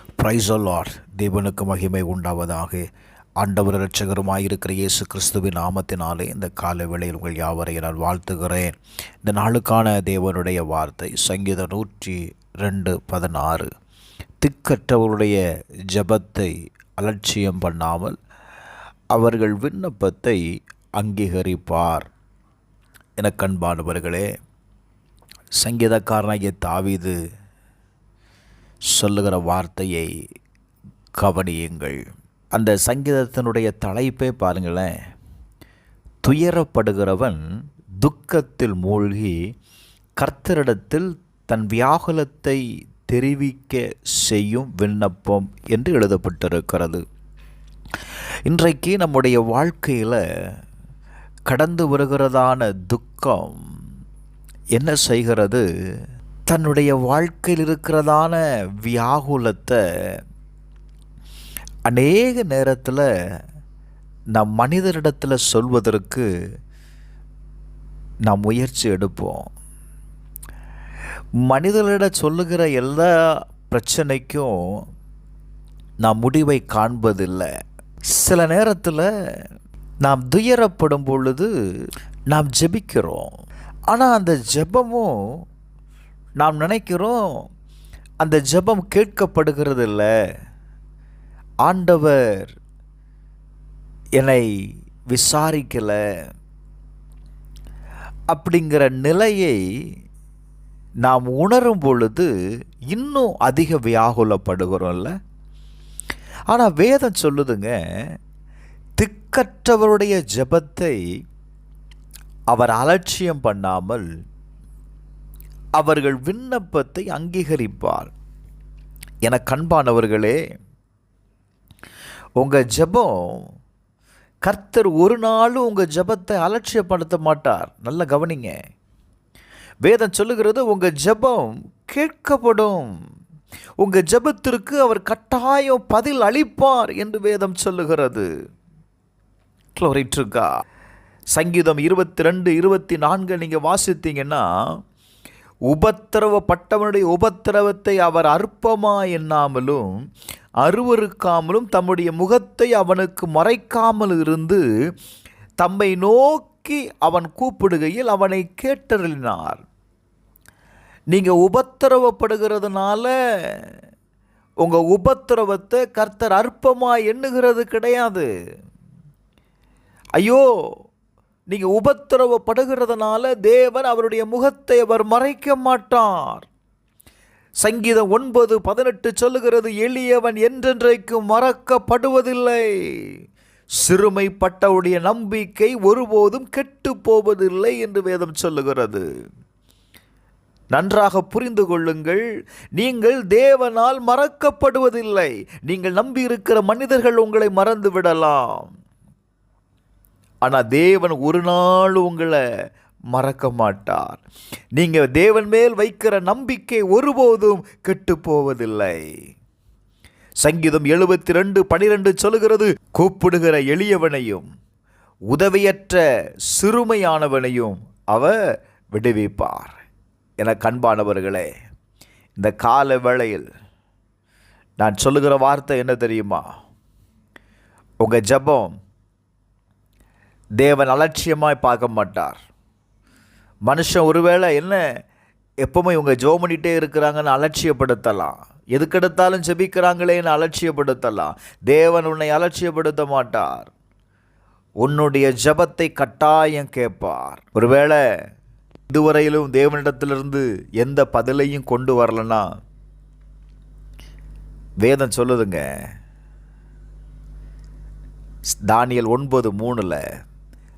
Price Lord. தேவனுக்கு மகிமை உண்டாவதாக. ஆண்டவர் இரட்சகருமாயிருக்கிற இயேசு கிறிஸ்துவின் நாமத்தினாலே இந்த காலை வேளையில் உங்கள் யாவரையும் நான் வாழ்த்துகிறேன். இந்த நாளுக்கான தேவனுடைய வார்த்தை சங்கீதம் 102:16. திக்கற்றவருடைய ஜெபத்தை அலட்சியம் பண்ணாமல் அவர்கள் விண்ணப்பத்தை அங்கீகரிப்பார். என கண்பானவர்களே, சங்கீதக்காரனாகிய தாவீது சொல்லுகிற வார்த்தையை கவனியுங்கள். அந்த சங்கீதத்தினுடைய தலைப்பே பாருங்களேன். துயரப்படுகிறவன் துக்கத்தில் மூழ்கி கர்த்தரிடத்தில் தன் வியாகுலத்தை தெரிவிக்க செய்யும் விண்ணப்பம் என்று எழுதப்பட்டிருக்கிறது. இன்றைக்கு நம்முடைய வாழ்க்கையில் கடந்து வருகிறதான துக்கம் என்ன செய்கிறது? தன்னுடைய வாழ்க்கையில் இருக்கிறதான வியாகுலத்தை அநேக நேரத்தில் நம் மனிதரிடத்தில் சொல்வதற்கு நாம் முயற்சி எடுப்போம். மனிதர்களிடம் சொல்லுகிற எல்லா பிரச்சனைக்கும் நாம் முடிவை காண்பதில்லை. சில நேரத்தில் நாம் துயரப்படும் பொழுது நாம் ஜெபிக்கிறோம். ஆனால் அந்த ஜெபமும் நாம் நினைக்கிறோம் அந்த ஜெபம் கேட்கப்படுகிறது இல்லை, ஆண்டவர் என்னை விசாரிக்கலை அப்படிங்கிற நிலையை நாம் உணரும் பொழுது இன்னும் அதிக வியாகுலப்படுகிறோம்ல. ஆனால் வேதம் சொல்லுதுங்க, திக்கற்றவருடைய ஜெபத்தை அவர் அலட்சியம் பண்ணாமல் அவர்கள் விண்ணப்பத்தை அங்கீகரிப்பார். என கண்பானவர்களே, உங்கள் ஜெபம் கர்த்தர் ஒரு நாளும் உங்கள் ஜெபத்தை அலட்சியப்படுத்த மாட்டார். நல்ல கவனிங்க. வேதம் சொல்லுகிறது உங்கள் ஜெபம் கேட்கப்படும். உங்கள் ஜெபத்திற்கு அவர் கட்டாயம் பதில் அளிப்பார் என்று வேதம் சொல்லுகிறது. Glory to God. சங்கீதம் 22:24 நீங்கள் வாசித்தீங்கன்னா, உபத்திரவப்பட்டவனுடைய உபத்திரவத்தை அவர் அற்பமா எண்ணாமலும் அருவருக்காமலும் தம்முடைய முகத்தை அவனுக்கு மறைக்காமல் இருந்து தம்மை நோக்கி அவன் கூப்பிடுகையில் அவனை கேட்டருளினார். நீங்கள் உபத்திரவப்படுகிறதுனால உங்கள் உபத்திரவத்தை கர்த்தர் அற்பமா எண்ணுகிறது கிடையாது. ஐயோ, நீங்கள் உபத்திரவப்படுகிறதுனால தேவன் அவருடைய முகத்தை அவர் மறைக்க மாட்டார். சங்கீதம் 9:18 சொல்லுகிறது, எளியவன் என்றென்றைக்கும் மறக்கப்படுவதில்லை, சிறுமைப்பட்டவுடைய நம்பிக்கை ஒருபோதும் கெட்டு போவதில்லை என்று வேதம் சொல்லுகிறது. நன்றாக புரிந்து கொள்ளுங்கள், நீங்கள் தேவனால் மறக்கப்படுவதில்லை. நீங்கள் நம்பியிருக்கிற மனிதர்கள் உங்களை மறந்து விடலாம், ஆனால் தேவன் ஒரு நாள் உங்களை மறக்க மாட்டார். நீங்கள் தேவன் மேல் வைக்கிற நம்பிக்கை ஒருபோதும் கெட்டு போவதில்லை. சங்கீதம் 72:12 சொல்லுகிறது, கூப்பிடுகிற எளியவனையும் உதவியற்ற சிறுமையானவனையும் அவர் விடுவிப்பார். என கண்பானவர்களே, இந்த கால வேளையில் நான் சொல்லுகிற வார்த்தை என்ன தெரியுமா? உங்கள் ஜெபம் தேவன் அலட்சியமாய் பார்க்க மாட்டார். மனுஷன் ஒருவேளை என்ன எப்பவுமே இவங்க ஜெபம் பண்ணிகிட்டே இருக்கிறாங்கன்னு அலட்சியப்படுத்தலாம், எதுக்கெடுத்தாலும் ஜெபிக்கிறாங்களேன்னு அலட்சியப்படுத்தலாம். தேவன் உன்னை அலட்சியப்படுத்த மாட்டார். உன்னுடைய ஜெபத்தை கட்டாயம் கேட்பார். ஒருவேளை இதுவரையிலும் தேவனிடத்திலிருந்து எந்த பதிலையும் கொண்டு வரலன்னா, வேதம் சொல்லுதுங்க, தானியேல் 9:3,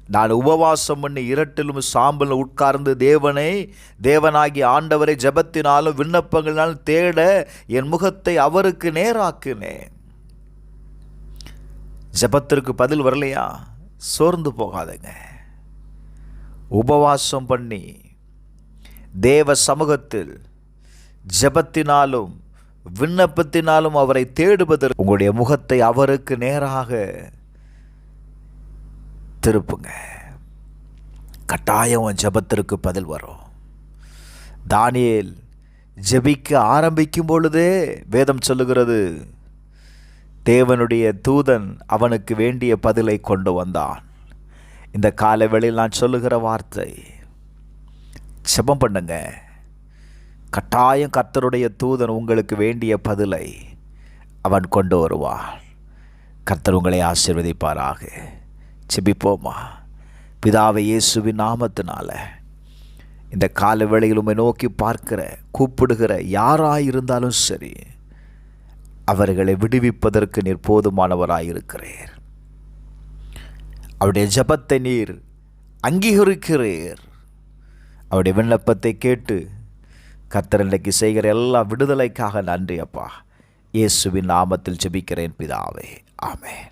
நான் உபவாசம் பண்ணி இரட்டிலும் சாம்பல் உட்கார்ந்து தேவனாகி ஆண்டவரை ஜெபத்தினாலும் விண்ணப்பங்களினாலும் தேட என் முகத்தை அவருக்கு நேராக்கினேன். ஜெபத்திற்கு பதில் வரலையா? சோர்ந்து போகாதங்க. உபவாசம் பண்ணி தேவ சமூகத்தில் ஜெபத்தினாலும் விண்ணப்பத்தினாலும் அவரை தேடுவதற்கு உங்களுடைய முகத்தை அவருக்கு நேராக திருப்புங்க. கட்டாயம் ஜெபத்திற்கு பதில் வரும். தானியேல் ஜெபிக்க ஆரம்பிக்கும் பொழுதே வேதம் சொல்லுகிறது, தேவனுடைய தூதன் அவனுக்கு வேண்டிய பதிலை கொண்டு வந்தான். இந்த காலவேளையில் நான் சொல்லுகிற வார்த்தை, ஜெபம் பண்ணுங்க. கட்டாயம் கர்த்தருடைய தூதன் உங்களுக்கு வேண்டிய பதிலை அவன் கொண்டு வருவான். கர்த்தர் உங்களை ஆசீர்வதிப்பாராக. ஜெபிப்போமா. பிதாவை இயேசுவின் நாமத்தினால இந்த கால வேளையில் உம்மை நோக்கி பார்க்கிற கூப்பிடுகிற யாராயிருந்தாலும் சரி, அவர்களை விடுவிப்பதற்கு நீர் போதுமானவராயிருக்கிறீர். அவருடைய ஜெபத்தை நீர் அங்கீகரிக்கிறீர். அவருடைய விண்ணப்பத்தை கேட்டு கர்த்தர் இன்றைக்கு செய்கிற எல்லா விடுதலைக்காக நன்றி அப்பா. இயேசுவின் நாமத்தில் ஜெபிக்கிறேன் பிதாவே, ஆமென்.